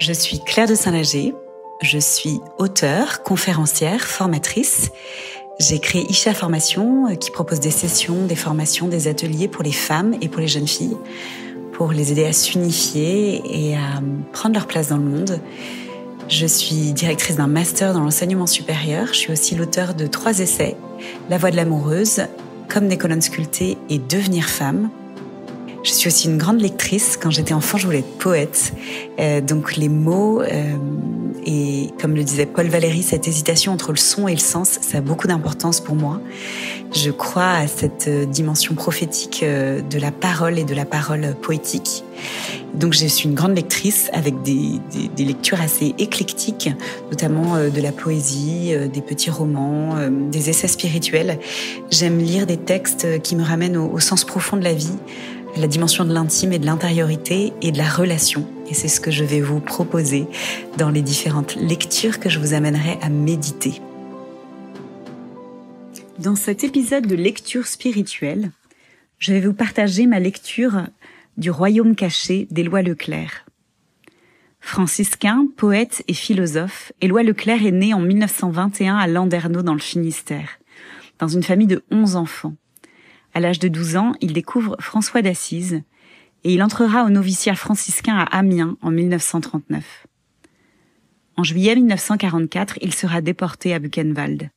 Je suis Claire de Saint-Lager, je suis auteure, conférencière, formatrice. J'ai créé Isha Formation qui propose des sessions, des formations, des ateliers pour les femmes et pour les jeunes filles, pour les aider à s'unifier et à prendre leur place dans le monde. Je suis directrice d'un master dans l'enseignement supérieur. Je suis aussi l'auteure de 3 essais, La voix de l'amoureuse, Comme des colonnes sculptées et Devenir femme. Je suis aussi une grande lectrice. Quand j'étais enfant, je voulais être poète. Donc les mots, et comme le disait Paul Valéry, cette hésitation entre le son et le sens, ça a beaucoup d'importance pour moi. Je crois à cette dimension prophétique de la parole et de la parole poétique. Donc je suis une grande lectrice avec des lectures assez éclectiques, notamment de la poésie, des petits romans, des essais spirituels. J'aime lire des textes qui me ramènent au sens profond de la vie, la dimension de l'intime et de l'intériorité et de la relation. Et c'est ce que je vais vous proposer dans les différentes lectures que je vous amènerai à méditer. Dans cet épisode de lecture spirituelle, je vais vous partager ma lecture du Royaume caché d'Éloi Leclerc. Franciscain, poète et philosophe, Éloi Leclerc est né en 1921 à Landerneau dans le Finistère, dans une famille de 11 enfants. À l'âge de 12 ans, il découvre François d'Assise et il entrera au noviciat franciscain à Amiens en 1939. En juillet 1944, il sera déporté à Buchenwald.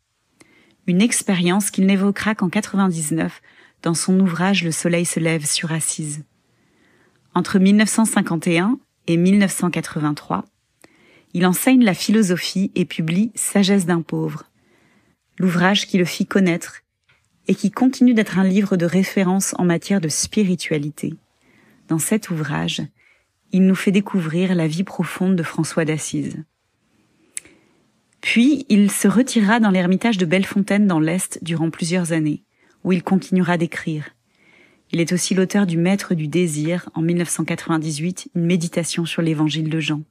Une expérience qu'il n'évoquera qu'en 1999 dans son ouvrage « Le soleil se lève sur Assise ». Entre 1951 et 1983, il enseigne la philosophie et publie « Sagesse d'un pauvre », l'ouvrage qui le fit connaître et qui continue d'être un livre de référence en matière de spiritualité. Dans cet ouvrage, il nous fait découvrir la vie profonde de François d'Assise. Puis, il se retirera dans l'ermitage de Bellefontaine dans l'Est durant plusieurs années, où il continuera d'écrire. Il est aussi l'auteur du Maître du désir, en 1998, une méditation sur l'évangile de Jean.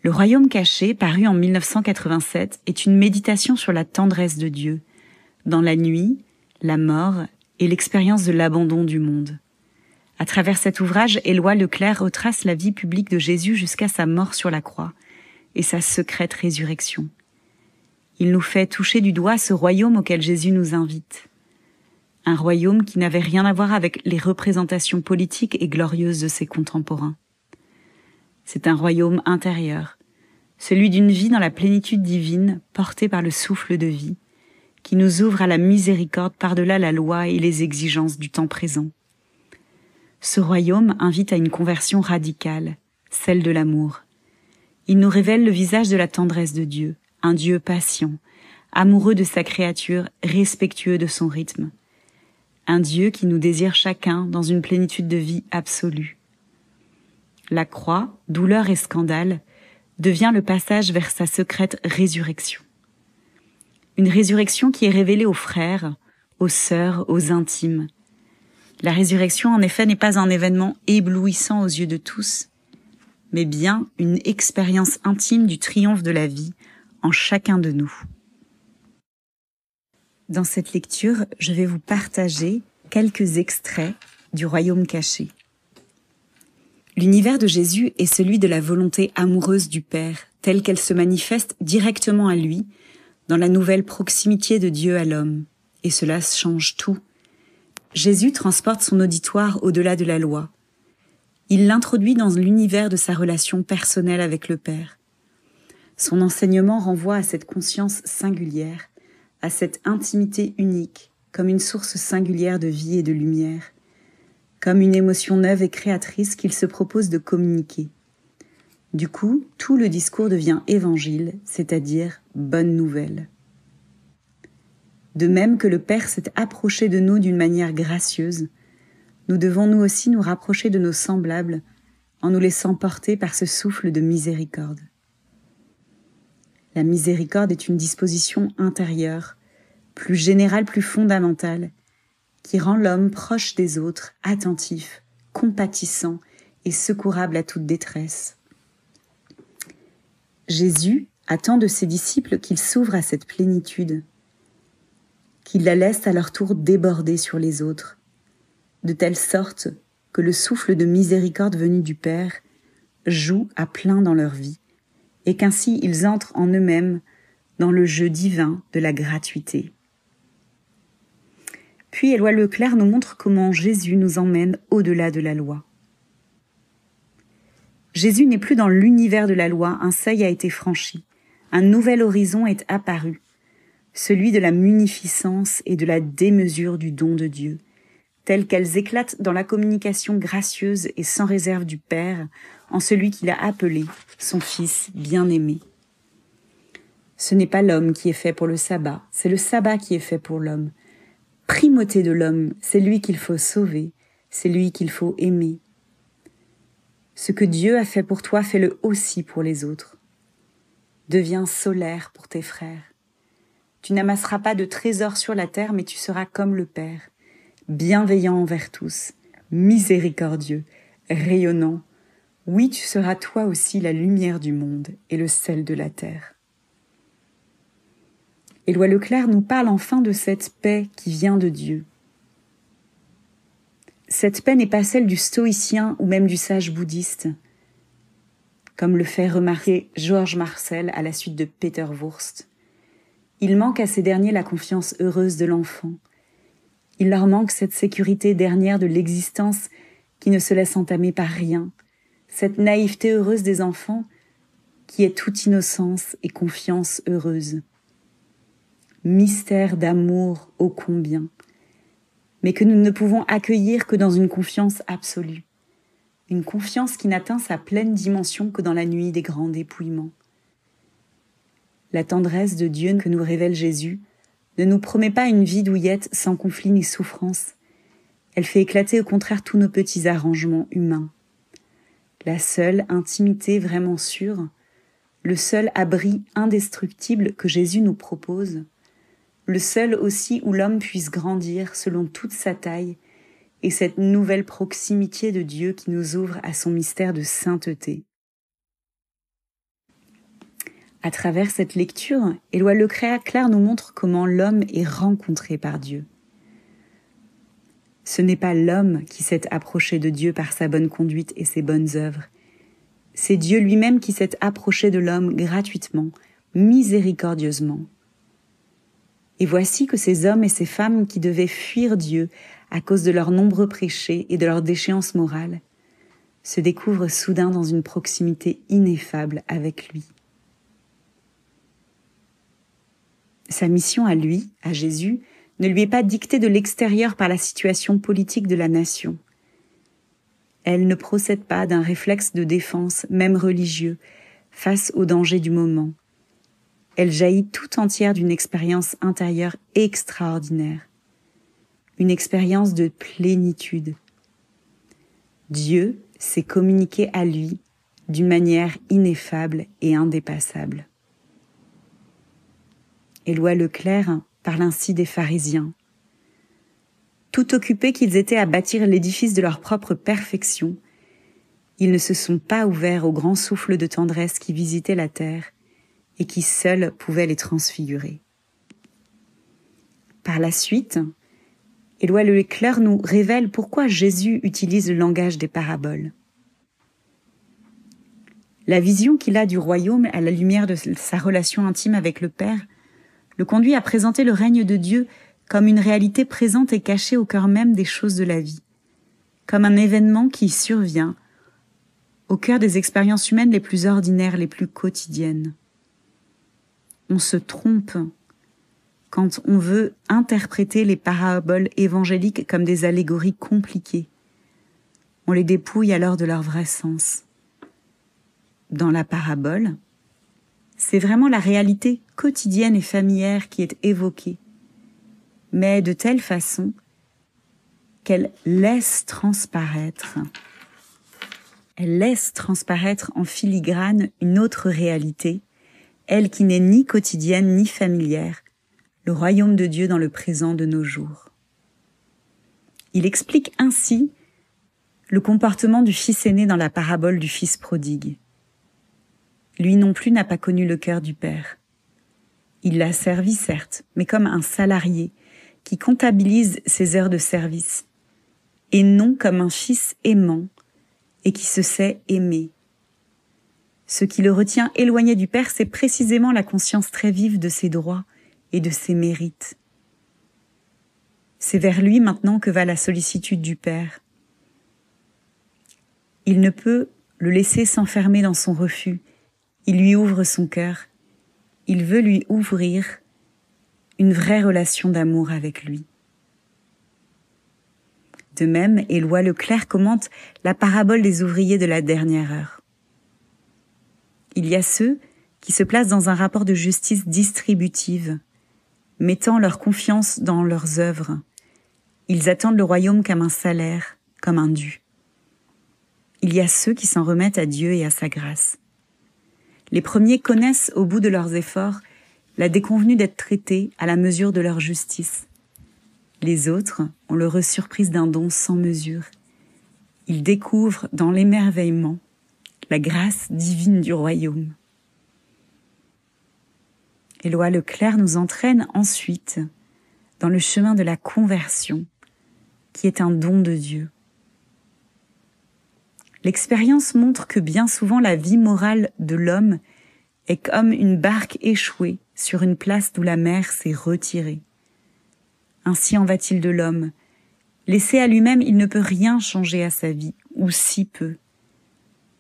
Le Royaume caché, paru en 1987, est une méditation sur la tendresse de Dieu, dans la nuit, la mort et l'expérience de l'abandon du monde. À travers cet ouvrage, Éloi Leclerc retrace la vie publique de Jésus jusqu'à sa mort sur la croix et sa secrète résurrection. Il nous fait toucher du doigt ce royaume auquel Jésus nous invite. Un royaume qui n'avait rien à voir avec les représentations politiques et glorieuses de ses contemporains. C'est un royaume intérieur, celui d'une vie dans la plénitude divine portée par le souffle de vie, qui nous ouvre à la miséricorde par-delà la loi et les exigences du temps présent. Ce royaume invite à une conversion radicale, celle de l'amour. Il nous révèle le visage de la tendresse de Dieu, un Dieu patient, amoureux de sa créature, respectueux de son rythme. Un Dieu qui nous désire chacun dans une plénitude de vie absolue. La croix, douleur et scandale, devient le passage vers sa secrète résurrection. Une résurrection qui est révélée aux frères, aux sœurs, aux intimes. La résurrection, en effet, n'est pas un événement éblouissant aux yeux de tous, mais bien une expérience intime du triomphe de la vie en chacun de nous. Dans cette lecture, je vais vous partager quelques extraits du Royaume caché. L'univers de Jésus est celui de la volonté amoureuse du Père, telle qu'elle se manifeste directement à lui, dans la nouvelle proximité de Dieu à l'homme. Et cela change tout. Jésus transporte son auditoire au-delà de la loi. Il l'introduit dans l'univers de sa relation personnelle avec le Père. Son enseignement renvoie à cette conscience singulière, à cette intimité unique, comme une source singulière de vie et de lumière, comme une émotion neuve et créatrice qu'il se propose de communiquer. Du coup, tout le discours devient évangile, c'est-à-dire bonne nouvelle. De même que le Père s'est approché de nous d'une manière gracieuse, nous devons nous aussi nous rapprocher de nos semblables en nous laissant porter par ce souffle de miséricorde. La miséricorde est une disposition intérieure, plus générale, plus fondamentale, qui rend l'homme proche des autres, attentif, compatissant et secourable à toute détresse. Jésus attend de ses disciples qu'ils s'ouvrent à cette plénitude, qu'ils la laissent à leur tour déborder sur les autres, de telle sorte que le souffle de miséricorde venu du Père jouent à plein dans leur vie, et qu'ainsi ils entrent en eux-mêmes dans le jeu divin de la gratuité. Puis Éloi Leclerc nous montre comment Jésus nous emmène au-delà de la loi. Jésus n'est plus dans l'univers de la loi, un seuil a été franchi, un nouvel horizon est apparu, celui de la munificence et de la démesure du don de Dieu, telles qu'elles éclatent dans la communication gracieuse et sans réserve du Père en celui qu'il a appelé son Fils bien-aimé. Ce n'est pas l'homme qui est fait pour le sabbat, c'est le sabbat qui est fait pour l'homme. Primauté de l'homme, c'est lui qu'il faut sauver, c'est lui qu'il faut aimer. Ce que Dieu a fait pour toi, fais-le aussi pour les autres. Deviens solaire pour tes frères. Tu n'amasseras pas de trésors sur la terre, mais tu seras comme le Père, bienveillant envers tous, miséricordieux, rayonnant. Oui, tu seras toi aussi la lumière du monde et le sel de la terre. Éloi Leclerc nous parle enfin de cette paix qui vient de Dieu. Cette paix n'est pas celle du stoïcien ou même du sage bouddhiste, comme le fait remarquer Georges Marcel à la suite de Peter Wurst. Il manque à ces derniers la confiance heureuse de l'enfant. Il leur manque cette sécurité dernière de l'existence qui ne se laisse entamer par rien, cette naïveté heureuse des enfants qui est toute innocence et confiance heureuse. Mystère d'amour ô combien, mais que nous ne pouvons accueillir que dans une confiance absolue, une confiance qui n'atteint sa pleine dimension que dans la nuit des grands dépouillements. La tendresse de Dieu que nous révèle Jésus ne nous promet pas une vie douillette sans conflit ni souffrance. Elle fait éclater au contraire tous nos petits arrangements humains. La seule intimité vraiment sûre, le seul abri indestructible que Jésus nous propose, le seul aussi où l'homme puisse grandir selon toute sa taille et cette nouvelle proximité de Dieu qui nous ouvre à son mystère de sainteté. À travers cette lecture, Éloi Leclerc nous montre comment l'homme est rencontré par Dieu. Ce n'est pas l'homme qui s'est approché de Dieu par sa bonne conduite et ses bonnes œuvres. C'est Dieu lui-même qui s'est approché de l'homme gratuitement, miséricordieusement. Et voici que ces hommes et ces femmes qui devaient fuir Dieu à cause de leurs nombreux péchés et de leur déchéance morale se découvrent soudain dans une proximité ineffable avec lui. Sa mission à lui, à Jésus, ne lui est pas dictée de l'extérieur par la situation politique de la nation. Elle ne procède pas d'un réflexe de défense, même religieux, face aux dangers du moment. Elle jaillit tout entière d'une expérience intérieure extraordinaire, une expérience de plénitude. Dieu s'est communiqué à lui d'une manière ineffable et indépassable. Éloi Leclerc parle ainsi des pharisiens. Tout occupés qu'ils étaient à bâtir l'édifice de leur propre perfection, ils ne se sont pas ouverts au grand souffle de tendresse qui visitait la terre et qui seul pouvait les transfigurer. Par la suite, Éloi Leclerc nous révèle pourquoi Jésus utilise le langage des paraboles. La vision qu'il a du royaume à la lumière de sa relation intime avec le Père le conduit à présenter le règne de Dieu comme une réalité présente et cachée au cœur même des choses de la vie, comme un événement qui survient au cœur des expériences humaines les plus ordinaires, les plus quotidiennes. On se trompe quand on veut interpréter les paraboles évangéliques comme des allégories compliquées. On les dépouille alors de leur vrai sens. Dans la parabole, c'est vraiment la réalité quotidienne et familière qui est évoquée, mais de telle façon qu'elle laisse transparaître en filigrane une autre réalité, elle qui n'est ni quotidienne ni familière, le royaume de Dieu dans le présent de nos jours. Il explique ainsi le comportement du fils aîné dans la parabole du fils prodigue. Lui non plus n'a pas connu le cœur du Père. Il l'a servi, certes, mais comme un salarié qui comptabilise ses heures de service, et non comme un fils aimant et qui se sait aimer, Ce qui le retient éloigné du Père, c'est précisément la conscience très vive de ses droits et de ses mérites. C'est vers lui maintenant que va la sollicitude du Père. Il ne peut le laisser s'enfermer dans son refus. Il lui ouvre son cœur. Il veut lui ouvrir une vraie relation d'amour avec lui. De même, Éloi Leclerc commente la parabole des ouvriers de la dernière heure. Il y a ceux qui se placent dans un rapport de justice distributive, mettant leur confiance dans leurs œuvres. Ils attendent le royaume comme un salaire, comme un dû. Il y a ceux qui s'en remettent à Dieu et à sa grâce. Les premiers connaissent, au bout de leurs efforts, la déconvenue d'être traités à la mesure de leur justice. Les autres ont l'heureuse surprise d'un don sans mesure. Ils découvrent dans l'émerveillement la grâce divine du royaume. Éloi Leclerc nous entraîne ensuite dans le chemin de la conversion, qui est un don de Dieu. L'expérience montre que bien souvent la vie morale de l'homme est comme une barque échouée sur une place d'où la mer s'est retirée. Ainsi en va-t-il de l'homme. Laissé à lui-même, il ne peut rien changer à sa vie, ou si peu.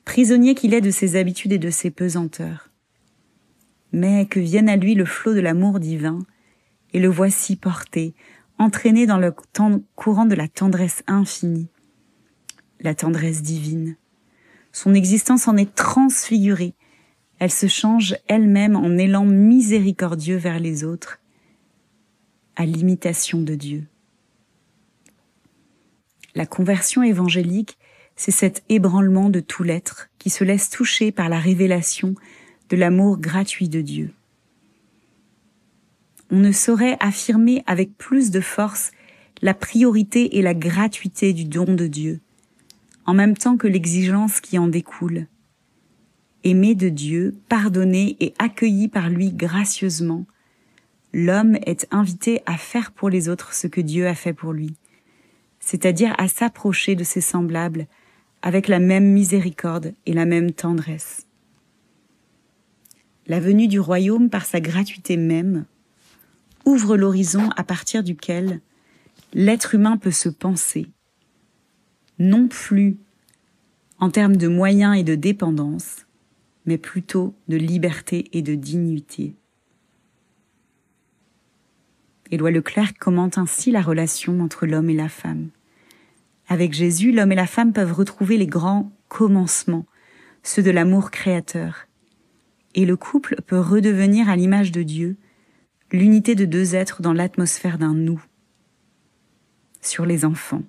Prisonnier qu'il est de ses habitudes et de ses pesanteurs. Mais que vienne à lui le flot de l'amour divin, et le voici porté, entraîné dans le courant de la tendresse infinie, la tendresse divine. Son existence en est transfigurée. Elle se change elle-même en élan miséricordieux vers les autres, à l'imitation de Dieu. La conversion évangélique, c'est cet ébranlement de tout l'être qui se laisse toucher par la révélation de l'amour gratuit de Dieu. On ne saurait affirmer avec plus de force la priorité et la gratuité du don de Dieu, en même temps que l'exigence qui en découle. Aimé de Dieu, pardonné et accueilli par lui gracieusement, l'homme est invité à faire pour les autres ce que Dieu a fait pour lui, c'est-à-dire à s'approcher de ses semblables avec la même miséricorde et la même tendresse. La venue du royaume, par sa gratuité même, ouvre l'horizon à partir duquel l'être humain peut se penser, non plus en termes de moyens et de dépendance, mais plutôt de liberté et de dignité. Éloi Leclerc commente ainsi la relation entre l'homme et la femme. Avec Jésus, l'homme et la femme peuvent retrouver les grands commencements, ceux de l'amour créateur. Et le couple peut redevenir à l'image de Dieu, l'unité de deux êtres dans l'atmosphère d'un nous. Sur les enfants.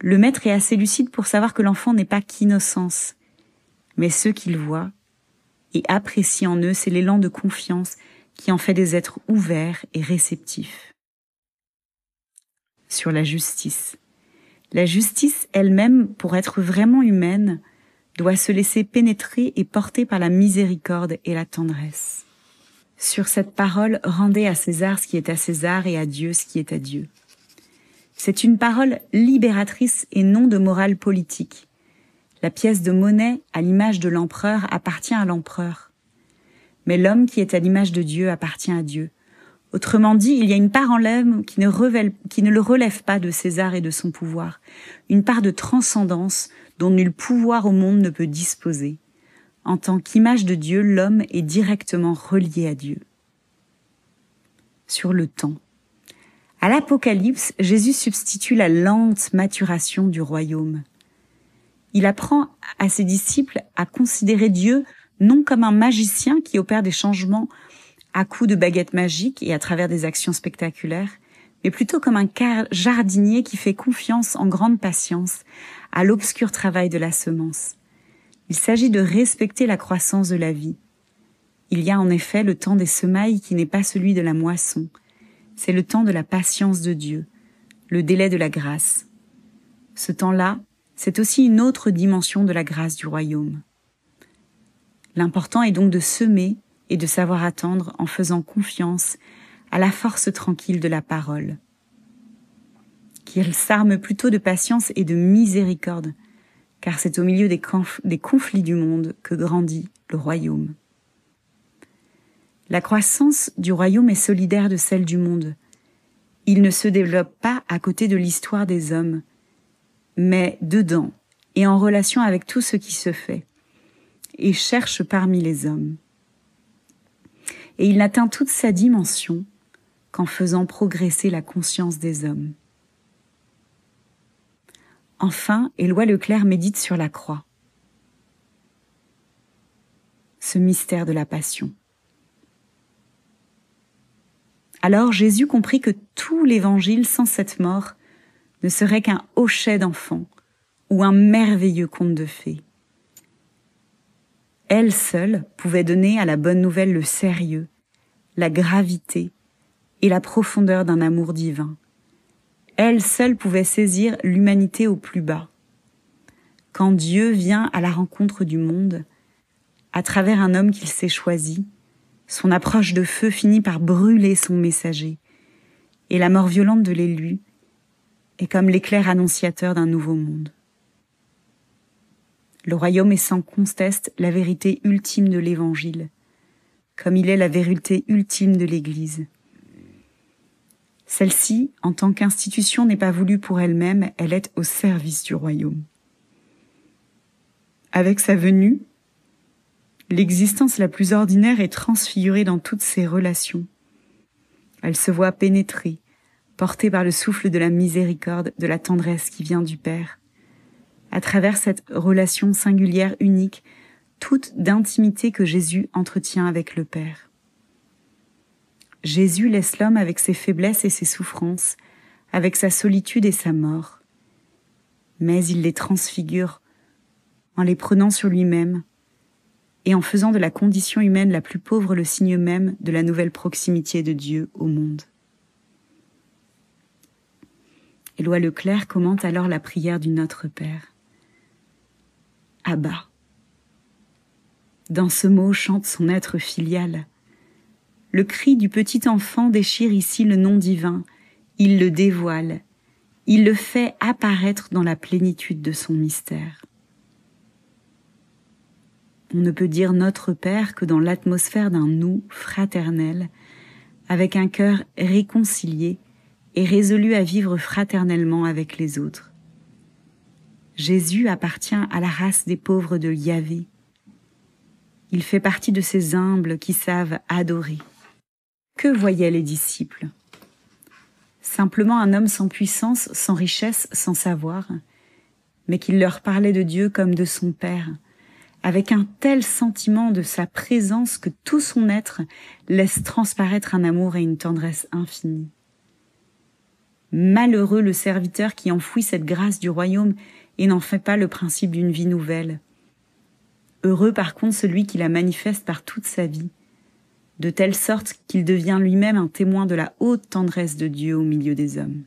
Le maître est assez lucide pour savoir que l'enfant n'est pas qu'innocence, mais ce qu'il voit et apprécie en eux, c'est l'élan de confiance qui en fait des êtres ouverts et réceptifs. Sur la justice. La justice elle-même, pour être vraiment humaine, doit se laisser pénétrer et porter par la miséricorde et la tendresse. Sur cette parole, rendez à César ce qui est à César et à Dieu ce qui est à Dieu. C'est une parole libératrice et non de morale politique. La pièce de monnaie, à l'image de l'empereur, appartient à l'empereur. Mais l'homme qui est à l'image de Dieu appartient à Dieu. Autrement dit, il y a une part en l'homme qui ne le relève pas de César et de son pouvoir, une part de transcendance dont nul pouvoir au monde ne peut disposer. En tant qu'image de Dieu, l'homme est directement relié à Dieu. Sur le temps. À l'Apocalypse, Jésus substitue la lente maturation du royaume. Il apprend à ses disciples à considérer Dieu non comme un magicien qui opère des changements à coups de baguette magique et à travers des actions spectaculaires, mais plutôt comme un jardinier qui fait confiance en grande patience à l'obscur travail de la semence. Il s'agit de respecter la croissance de la vie. Il y a en effet le temps des semailles qui n'est pas celui de la moisson. C'est le temps de la patience de Dieu, le délai de la grâce. Ce temps-là, c'est aussi une autre dimension de la grâce du royaume. L'important est donc de semer et de savoir attendre en faisant confiance à la force tranquille de la parole, qu'il s'arme plutôt de patience et de miséricorde, car c'est au milieu des conflits du monde que grandit le royaume. La croissance du royaume est solidaire de celle du monde. Il ne se développe pas à côté de l'histoire des hommes, mais dedans et en relation avec tout ce qui se fait, et cherche parmi les hommes. Et il n'atteint toute sa dimension qu'en faisant progresser la conscience des hommes. Enfin, Éloi Leclerc médite sur la croix, ce mystère de la passion. Alors Jésus comprit que tout l'évangile sans cette mort ne serait qu'un hochet d'enfant ou un merveilleux conte de fées. Elle seule pouvait donner à la bonne nouvelle le sérieux, la gravité et la profondeur d'un amour divin. Elle seule pouvait saisir l'humanité au plus bas. Quand Dieu vient à la rencontre du monde, à travers un homme qu'il s'est choisi, son approche de feu finit par brûler son messager, et la mort violente de l'élu est comme l'éclair annonciateur d'un nouveau monde. Le royaume est sans conteste la vérité ultime de l'Évangile, comme il est la vérité ultime de l'Église. Celle-ci, en tant qu'institution, n'est pas voulue pour elle-même, elle est au service du royaume. Avec sa venue, l'existence la plus ordinaire est transfigurée dans toutes ses relations. Elle se voit pénétrée, portée par le souffle de la miséricorde, de la tendresse qui vient du Père. À travers cette relation singulière, unique, toute d'intimité que Jésus entretient avec le Père. Jésus laisse l'homme avec ses faiblesses et ses souffrances, avec sa solitude et sa mort. Mais il les transfigure en les prenant sur lui-même et en faisant de la condition humaine la plus pauvre le signe même de la nouvelle proximité de Dieu au monde. Éloi Leclerc commente alors la prière du Notre Père. Abba. Dans ce mot chante son être filial. Le cri du petit enfant déchire ici le nom divin, il le dévoile, il le fait apparaître dans la plénitude de son mystère. On ne peut dire Notre Père que dans l'atmosphère d'un nous fraternel, avec un cœur réconcilié et résolu à vivre fraternellement avec les autres. Jésus appartient à la race des pauvres de Yahvé. Il fait partie de ces humbles qui savent adorer. Que voyaient les disciples? Simplement un homme sans puissance, sans richesse, sans savoir, mais qui leur parlait de Dieu comme de son Père, avec un tel sentiment de sa présence que tout son être laisse transparaître un amour et une tendresse infinie. Malheureux le serviteur qui enfouit cette grâce du royaume et n'en fait pas le principe d'une vie nouvelle. Heureux par contre celui qui la manifeste par toute sa vie, de telle sorte qu'il devient lui-même un témoin de la haute tendresse de Dieu au milieu des hommes.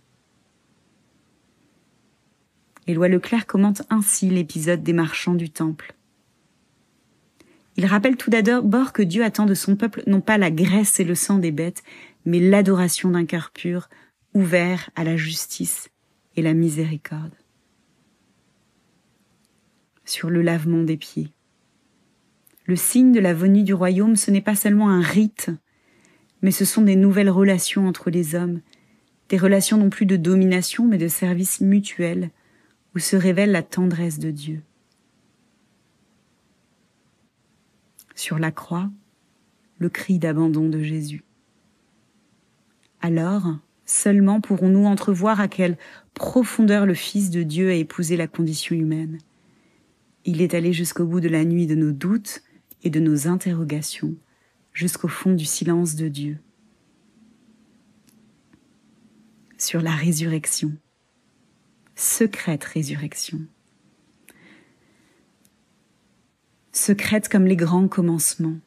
Éloi Leclerc commente ainsi l'épisode des marchands du temple. Il rappelle tout d'abord que Dieu attend de son peuple non pas la graisse et le sang des bêtes, mais l'adoration d'un cœur pur, ouvert à la justice et la miséricorde. Sur le lavement des pieds. Le signe de la venue du royaume, ce n'est pas seulement un rite, mais ce sont des nouvelles relations entre les hommes, des relations non plus de domination, mais de service mutuel, où se révèle la tendresse de Dieu. Sur la croix, le cri d'abandon de Jésus. Alors, seulement pourrons-nous entrevoir à quelle profondeur le Fils de Dieu a épousé la condition humaine. Il est allé jusqu'au bout de la nuit de nos doutes et de nos interrogations, jusqu'au fond du silence de Dieu. Sur la résurrection, secrète résurrection. Secrète comme les grands commencements,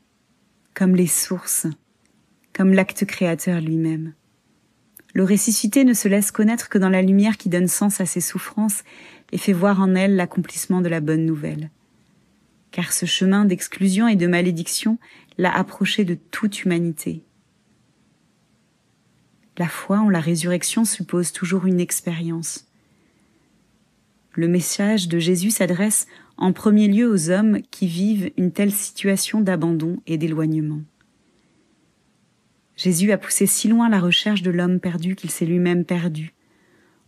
comme les sources, comme l'acte créateur lui-même. Le ressuscité ne se laisse connaître que dans la lumière qui donne sens à ses souffrances et fait voir en elles l'accomplissement de la bonne nouvelle. Car ce chemin d'exclusion et de malédiction l'a approché de toute humanité. La foi en la résurrection suppose toujours une expérience. Le message de Jésus s'adresse en premier lieu aux hommes qui vivent une telle situation d'abandon et d'éloignement. Jésus a poussé si loin la recherche de l'homme perdu qu'il s'est lui-même perdu,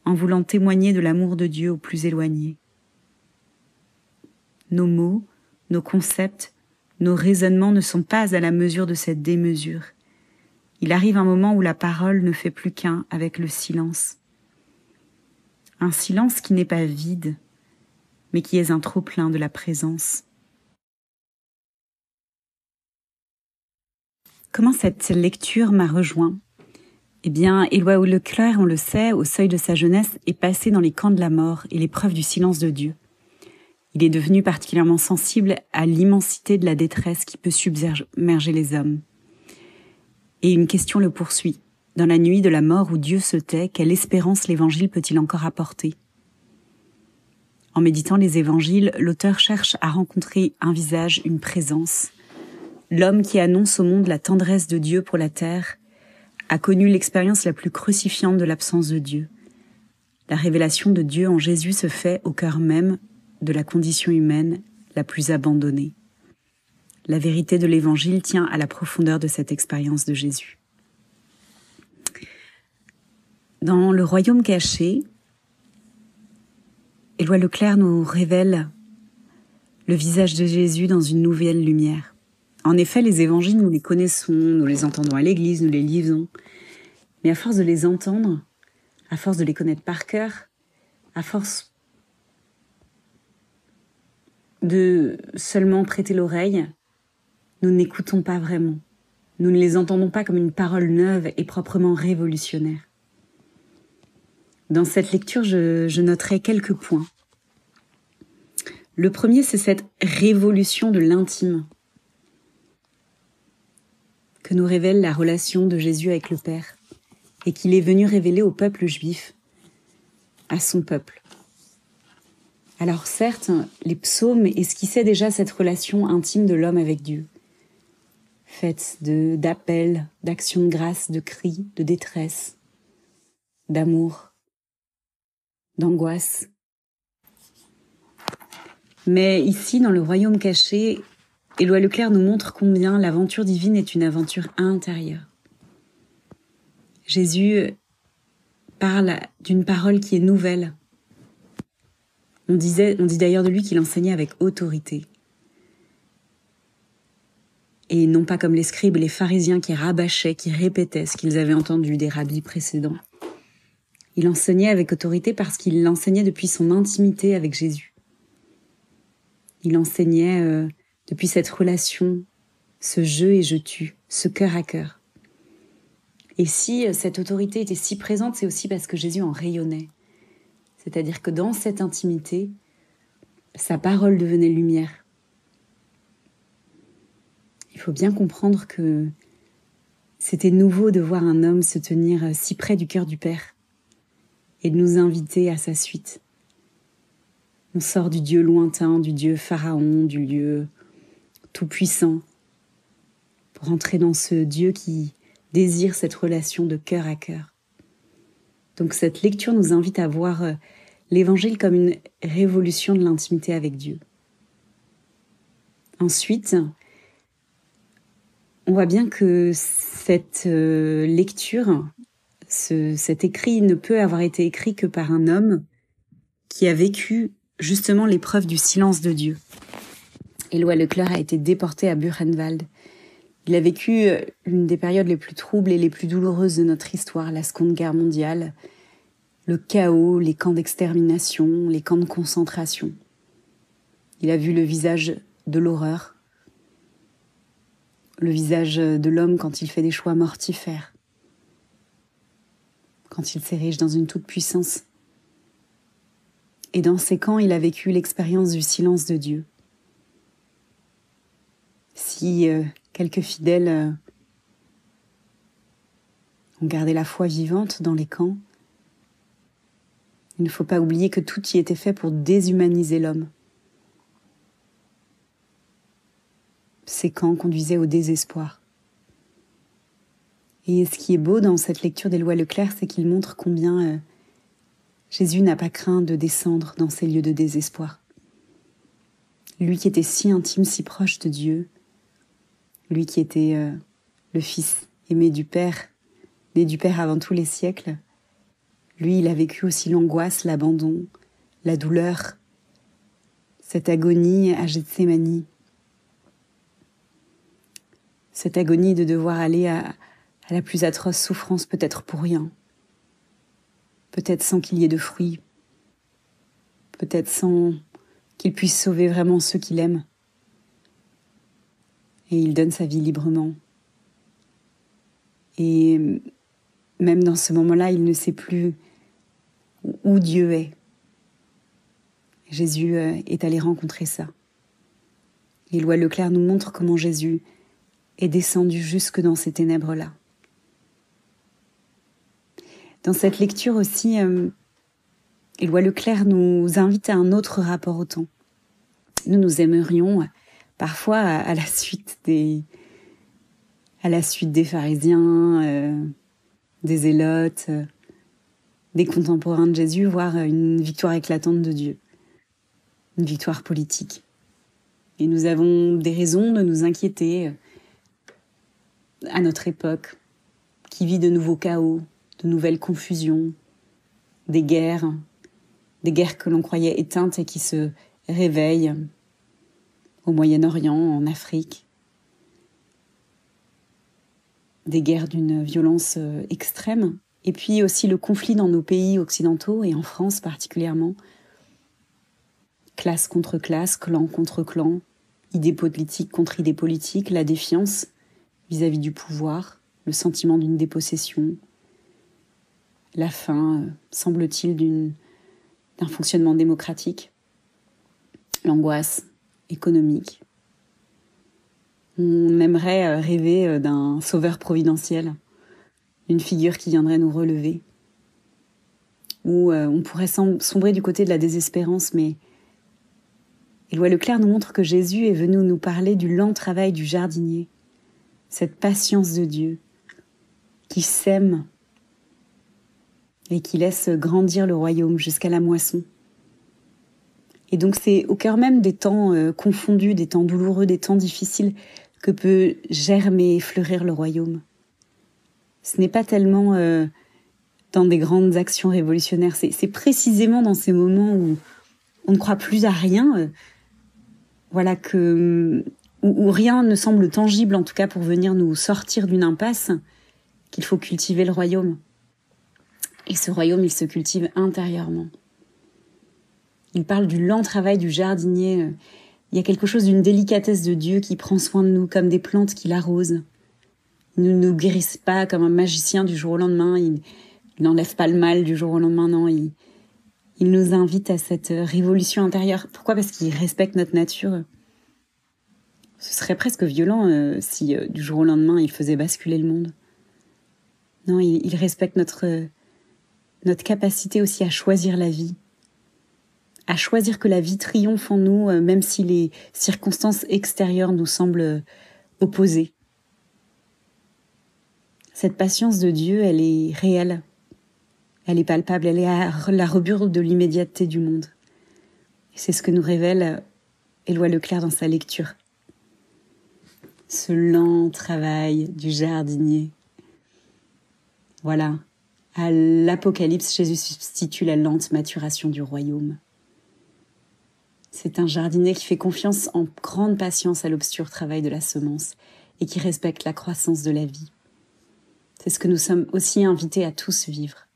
en voulant témoigner de l'amour de Dieu aux plus éloignés. Nos mots, nos concepts, nos raisonnements ne sont pas à la mesure de cette démesure. Il arrive un moment où la parole ne fait plus qu'un avec le silence. Un silence qui n'est pas vide, mais qui est un trop-plein de la présence. Comment cette lecture m'a rejoint ? Eh bien, Éloi Leclerc, on le sait, au seuil de sa jeunesse, est passé dans les camps de la mort et l'épreuve du silence de Dieu. Il est devenu particulièrement sensible à l'immensité de la détresse qui peut submerger les hommes. Et une question le poursuit. Dans la nuit de la mort où Dieu se tait, quelle espérance l'Évangile peut-il encore apporter ? En méditant les évangiles, l'auteur cherche à rencontrer un visage, une présence. L'homme qui annonce au monde la tendresse de Dieu pour la terre a connu l'expérience la plus crucifiante de l'absence de Dieu. La révélation de Dieu en Jésus se fait au cœur même de la condition humaine la plus abandonnée. La vérité de l'Évangile tient à la profondeur de cette expérience de Jésus. Dans Le Royaume caché, Éloi Leclerc nous révèle le visage de Jésus dans une nouvelle lumière. En effet, les évangiles, nous les connaissons, nous les entendons à l'église, nous les lisons. Mais à force de les entendre, à force de les connaître par cœur, à force de seulement prêter l'oreille, nous n'écoutons pas vraiment. Nous ne les entendons pas comme une parole neuve et proprement révolutionnaire. Dans cette lecture, je noterai quelques points. Le premier, c'est cette révolution de l'intime que nous révèle la relation de Jésus avec le Père et qu'il est venu révéler au peuple juif, à son peuple. Alors certes, les psaumes esquissaient déjà cette relation intime de l'homme avec Dieu, faite d'appels, d'actions de grâce, de cris, de détresse, d'amour, d'angoisse. Mais ici, dans Le Royaume caché, Éloi Leclerc nous montre combien l'aventure divine est une aventure intérieure. Jésus parle d'une parole qui est nouvelle. On dit d'ailleurs de lui qu'il enseignait avec autorité. Et non pas comme les scribes et les pharisiens qui rabâchaient, qui répétaient ce qu'ils avaient entendu des rabbis précédents. Il enseignait avec autorité parce qu'il l'enseignait depuis son intimité avec Jésus. Il enseignait depuis cette relation, ce je et je tue, ce cœur à cœur. Et si cette autorité était si présente, c'est aussi parce que Jésus en rayonnait. C'est-à-dire que dans cette intimité, sa parole devenait lumière. Il faut bien comprendre que c'était nouveau de voir un homme se tenir si près du cœur du Père et de nous inviter à sa suite. On sort du Dieu lointain, du Dieu pharaon, du Dieu tout-puissant, pour entrer dans ce Dieu qui désire cette relation de cœur à cœur. Donc cette lecture nous invite à voir l'Évangile comme une révolution de l'intimité avec Dieu. Ensuite, on voit bien que cette lecture, cet écrit ne peut avoir été écrit que par un homme qui a vécu justement l'épreuve du silence de Dieu. Éloi Leclerc a été déporté à Buchenwald. Il a vécu l'une des périodes les plus troubles et les plus douloureuses de notre histoire, la Seconde Guerre mondiale, le chaos, les camps d'extermination, les camps de concentration. Il a vu le visage de l'horreur, le visage de l'homme quand il fait des choix mortifères, quand il s'érige dans une toute-puissance. Et dans ces camps, il a vécu l'expérience du silence de Dieu. Si quelques fidèles ont gardé la foi vivante dans les camps, il ne faut pas oublier que tout y était fait pour déshumaniser l'homme. Ces camps conduisaient au désespoir. Et ce qui est beau dans cette lecture d'Éloi Leclerc, c'est qu'il montre combien Jésus n'a pas craint de descendre dans ces lieux de désespoir. Lui qui était si intime, si proche de Dieu, lui qui était le Fils aimé du Père, né du Père avant tous les siècles, lui, il a vécu aussi l'angoisse, l'abandon, la douleur, cette agonie à Gethsémani, cette agonie de devoir aller à la plus atroce souffrance, peut-être pour rien, peut-être sans qu'il y ait de fruits, peut-être sans qu'il puisse sauver vraiment ceux qu'il aime. Et il donne sa vie librement. Et même dans ce moment-là, il ne sait plus où Dieu est. Jésus est allé rencontrer ça. Éloi Leclerc nous montre comment Jésus est descendu jusque dans ces ténèbres-là. Dans cette lecture aussi, Éloi Leclerc nous invite à un autre rapport au temps. Nous aimerions parfois à la suite des pharisiens, des zélotes, des contemporains de Jésus, voir une victoire éclatante de Dieu, une victoire politique. Et nous avons des raisons de nous inquiéter à notre époque, qui vit de nouveaux chaos, de nouvelles confusions, des guerres que l'on croyait éteintes et qui se réveillent au Moyen-Orient, en Afrique. Des guerres d'une violence extrême. Et puis aussi le conflit dans nos pays occidentaux, et en France particulièrement. Classe contre classe, clan contre clan, idées politiques contre idées politiques, la défiance vis-à-vis du pouvoir, le sentiment d'une dépossession, la fin, semble-t-il, d'un fonctionnement démocratique, l'angoisse économique. On aimerait rêver d'un sauveur providentiel, d'une figure qui viendrait nous relever, ou on pourrait sombrer du côté de la désespérance, mais Éloi Leclerc nous montre que Jésus est venu nous parler du lent travail du jardinier, cette patience de Dieu qui sème et qui laisse grandir le royaume jusqu'à la moisson. Et donc c'est au cœur même des temps confondus, des temps douloureux, des temps difficiles, que peut germer et fleurir le royaume. Ce n'est pas tellement dans des grandes actions révolutionnaires, c'est précisément dans ces moments où on ne croit plus à rien, où rien ne semble tangible, en tout cas pour venir nous sortir d'une impasse, qu'il faut cultiver le royaume. Et ce royaume, il se cultive intérieurement. Il parle du lent travail du jardinier. Il y a quelque chose d'une délicatesse de Dieu qui prend soin de nous comme des plantes qui l'arrosent. Il ne nous guérisse pas comme un magicien du jour au lendemain. Il n'enlève pas le mal du jour au lendemain, non. Il nous invite à cette révolution intérieure. Pourquoi ? Parce qu'il respecte notre nature. Ce serait presque violent si du jour au lendemain il faisait basculer le monde. Non, il respecte notre capacité aussi à choisir la vie, à choisir que la vie triomphe en nous, même si les circonstances extérieures nous semblent opposées. Cette patience de Dieu, elle est réelle, elle est palpable, elle est à la rebours de l'immédiateté du monde. Et c'est ce que nous révèle Éloi Leclerc dans sa lecture. Ce lent travail du jardinier. Voilà, à l'Apocalypse, Jésus substitue la lente maturation du royaume. C'est un jardinier qui fait confiance en grande patience à l'obscur travail de la semence et qui respecte la croissance de la vie. C'est ce que nous sommes aussi invités à tous vivre.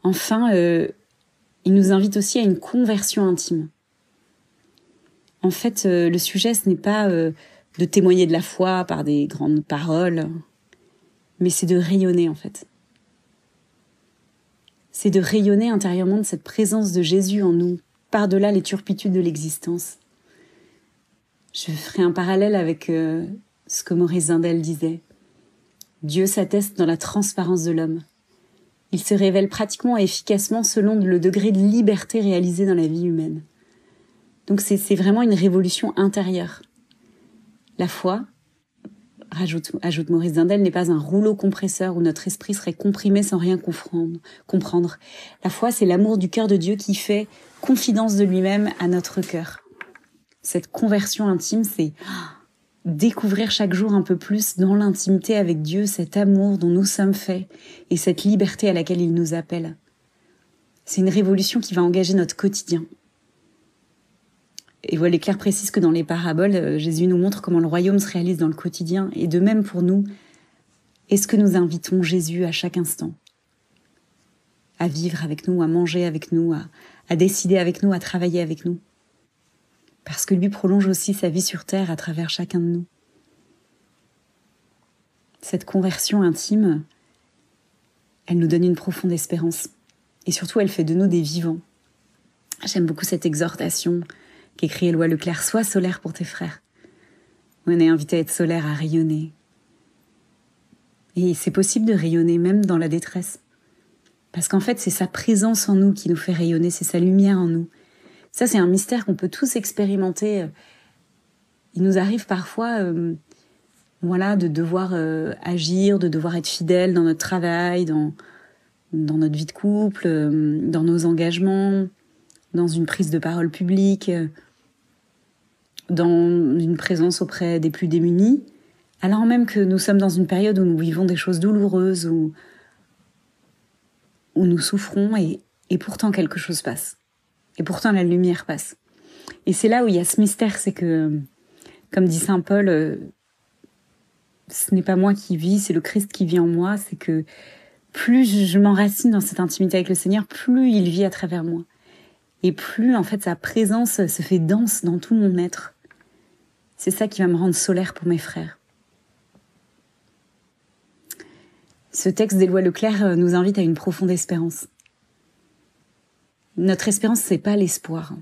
Enfin, il nous invite aussi à une conversion intime. En fait, le sujet, ce n'est pas de témoigner de la foi par des grandes paroles, mais c'est de rayonner en fait. C'est de rayonner intérieurement de cette présence de Jésus en nous, par-delà les turpitudes de l'existence. Je ferai un parallèle avec ce que Maurice Zindel disait. Dieu s'atteste dans la transparence de l'homme. Il se révèle pratiquement et efficacement selon le degré de liberté réalisé dans la vie humaine. Donc c'est vraiment une révolution intérieure. La foi, ajoute Maurice Dindel, n'est pas un rouleau compresseur où notre esprit serait comprimé sans rien comprendre. La foi, c'est l'amour du cœur de Dieu qui fait confidence de lui-même à notre cœur. Cette conversion intime, c'est découvrir chaque jour un peu plus dans l'intimité avec Dieu cet amour dont nous sommes faits et cette liberté à laquelle il nous appelle. C'est une révolution qui va engager notre quotidien. Et voilà, Claire précise que dans les paraboles, Jésus nous montre comment le royaume se réalise dans le quotidien. Et de même pour nous, est-ce que nous invitons Jésus à chaque instant à vivre avec nous, à manger avec nous, à décider avec nous, à travailler avec nous? Parce que lui prolonge aussi sa vie sur terre à travers chacun de nous. Cette conversion intime, elle nous donne une profonde espérance. Et surtout, elle fait de nous des vivants. J'aime beaucoup cette exhortation qu'écrit Éloi Leclerc, « Sois solaire pour tes frères ». On est invité à être solaire, à rayonner. Et c'est possible de rayonner même dans la détresse. Parce qu'en fait, c'est sa présence en nous qui nous fait rayonner, c'est sa lumière en nous. Ça, c'est un mystère qu'on peut tous expérimenter. Il nous arrive parfois de devoir agir, de devoir être fidèle dans notre travail, dans notre vie de couple, dans nos engagements, dans une prise de parole publique, dans une présence auprès des plus démunis, alors même que nous sommes dans une période où nous vivons des choses douloureuses, où nous souffrons, et pourtant quelque chose passe. Et pourtant la lumière passe. Et c'est là où il y a ce mystère, c'est que, comme dit saint Paul, ce n'est pas moi qui vis, c'est le Christ qui vit en moi, c'est que plus je m'enracine dans cette intimité avec le Seigneur, plus il vit à travers moi. Et plus, en fait, sa présence se fait dense dans tout mon être. C'est ça qui va me rendre solaire pour mes frères. Ce texte d'Éloi Leclerc nous invite à une profonde espérance. Notre espérance, c'est pas l'espoir.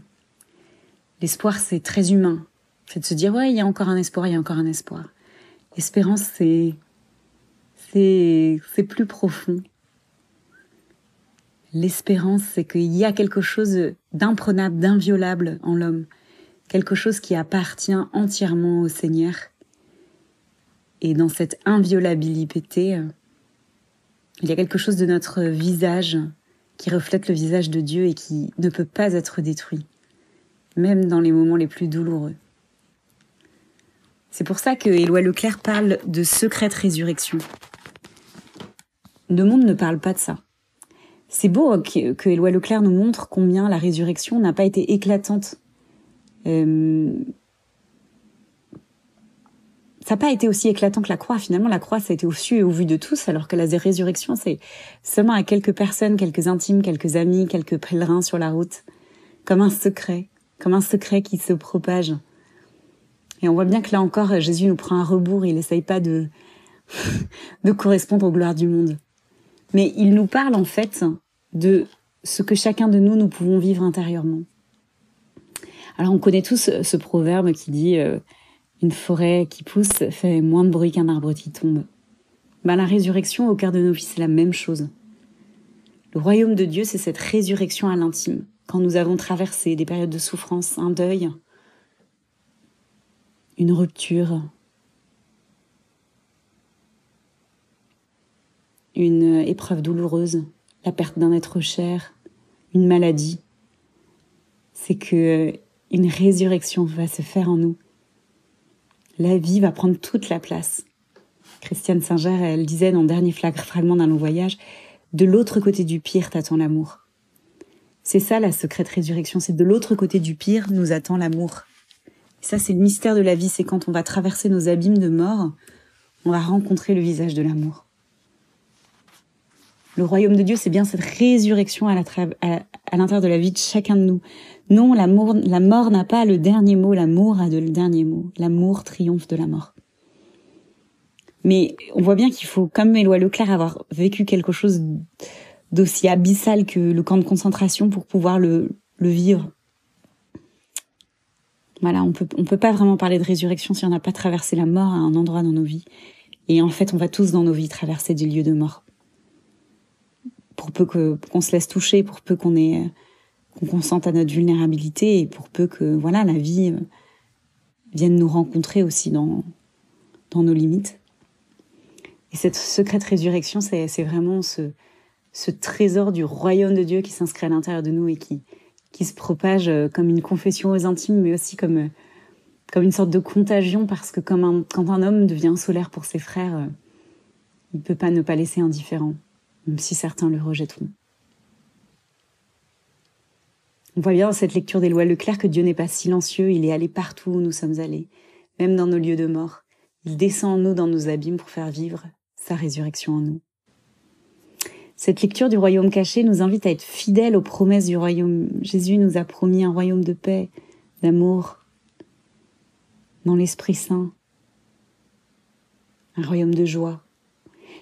L'espoir, c'est très humain. C'est de se dire, ouais, il y a encore un espoir, il y a encore un espoir. L'espérance, c'est plus profond. L'espérance, c'est qu'il y a quelque chose d'imprenable, d'inviolable en l'homme. Quelque chose qui appartient entièrement au Seigneur. Et dans cette inviolabilité, il y a quelque chose de notre visage qui reflète le visage de Dieu et qui ne peut pas être détruit, même dans les moments les plus douloureux. C'est pour ça que Éloi Leclerc parle de secrète résurrection. Le monde ne parle pas de ça. C'est beau que Éloi Leclerc nous montre combien la résurrection n'a pas été éclatante. Ça n'a pas été aussi éclatant que la croix. Finalement, la croix, ça a été au su et au vu de tous, alors que la résurrection, c'est seulement à quelques personnes, quelques intimes, quelques amis, quelques pèlerins sur la route. Comme un secret qui se propage. Et on voit bien que là encore, Jésus nous prend un rebours, il n'essaye pas de correspondre aux gloires du monde. Mais il nous parle en fait de ce que chacun de nous pouvons vivre intérieurement. Alors on connaît tous ce proverbe qui dit une forêt qui pousse fait moins de bruit qu'un arbre qui tombe. La résurrection au cœur de nos vies, c'est la même chose. Le royaume de Dieu, c'est cette résurrection à l'intime. Quand nous avons traversé des périodes de souffrance, un deuil, une rupture, une épreuve douloureuse, la perte d'un être cher, une maladie, c'est que une résurrection va se faire en nous. La vie va prendre toute la place. Christiane Singer, elle disait dans le dernier fragment d'un long voyage, de l'autre côté du pire t'attend l'amour. C'est ça la secrète résurrection, c'est de l'autre côté du pire nous attend l'amour. Et ça, c'est le mystère de la vie, c'est quand on va traverser nos abîmes de mort, on va rencontrer le visage de l'amour. Le royaume de Dieu, c'est bien cette résurrection à l'intérieur de la vie de chacun de nous. Non, la mort n'a pas le dernier mot, l'amour a le dernier mot. L'amour triomphe de la mort. Mais on voit bien qu'il faut, comme Éloi Leclerc, avoir vécu quelque chose d'aussi abyssal que le camp de concentration pour pouvoir le vivre. Voilà, on peut pas vraiment parler de résurrection si on n'a pas traversé la mort à un endroit dans nos vies. Et en fait, on va tous dans nos vies traverser des lieux de mort. Pour peu qu'on se laisse toucher, pour peu qu'on consente à notre vulnérabilité et pour peu que la vie vienne nous rencontrer aussi dans nos limites. Et cette secrète résurrection, c'est vraiment ce trésor du royaume de Dieu qui s'inscrit à l'intérieur de nous et qui se propage comme une confession aux intimes, mais aussi comme une sorte de contagion, parce que quand un homme devient solaire pour ses frères, il ne peut pas ne pas laisser indifférent, même si certains le rejetteront. On voit bien dans cette lecture d'Éloi Leclerc que Dieu n'est pas silencieux, il est allé partout où nous sommes allés, même dans nos lieux de mort. Il descend en nous dans nos abîmes pour faire vivre sa résurrection en nous. Cette lecture du royaume caché nous invite à être fidèles aux promesses du royaume. Jésus nous a promis un royaume de paix, d'amour, dans l'Esprit Saint, un royaume de joie.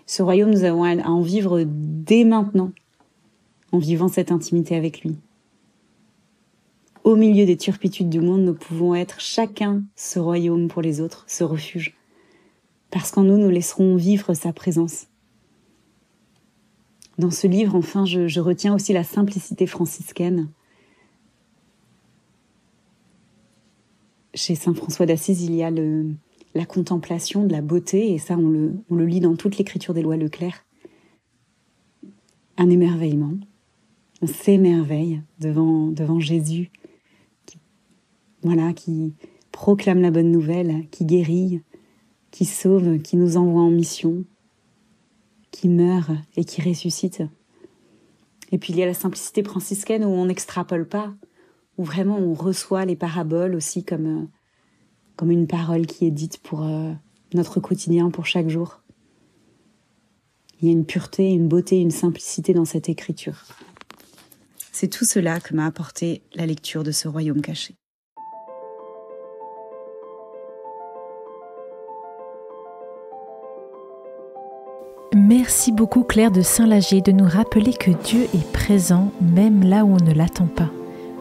Ce royaume, nous avons à en vivre dès maintenant, en vivant cette intimité avec lui. Au milieu des turpitudes du monde, nous pouvons être chacun ce royaume pour les autres, ce refuge, parce qu'en nous, nous laisserons vivre sa présence. Dans ce livre, enfin, je retiens aussi la simplicité franciscaine. Chez saint François d'Assise, il y a la contemplation de la beauté, et ça, on le lit dans toute l'écriture d'Éloi Leclerc. Un émerveillement. On s'émerveille devant Jésus, qui proclame la bonne nouvelle, qui guérit, qui sauve, qui nous envoie en mission, qui meurt et qui ressuscite. Et puis il y a la simplicité franciscaine où on n'extrapole pas, où vraiment on reçoit les paraboles aussi comme une parole qui est dite pour notre quotidien, pour chaque jour. Il y a une pureté, une beauté, une simplicité dans cette écriture. C'est tout cela que m'a apporté la lecture de ce royaume caché. Merci beaucoup Claire de Saint-Lagier de nous rappeler que Dieu est présent même là où on ne l'attend pas,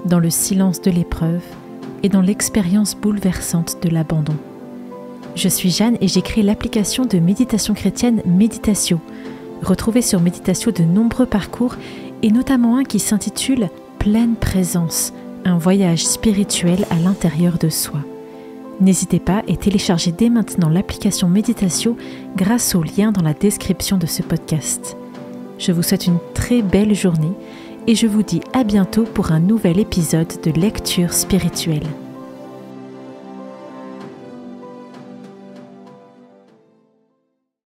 dans le silence de l'épreuve et dans l'expérience bouleversante de l'abandon. Je suis Jeanne et j'ai créé l'application de méditation chrétienne Méditatio. Retrouvez sur Méditatio de nombreux parcours et notamment un qui s'intitule « Pleine présence », un voyage spirituel à l'intérieur de soi. N'hésitez pas et téléchargez dès maintenant l'application Méditatio grâce au lien dans la description de ce podcast. Je vous souhaite une très belle journée et je vous dis à bientôt pour un nouvel épisode de Lecture spirituelle.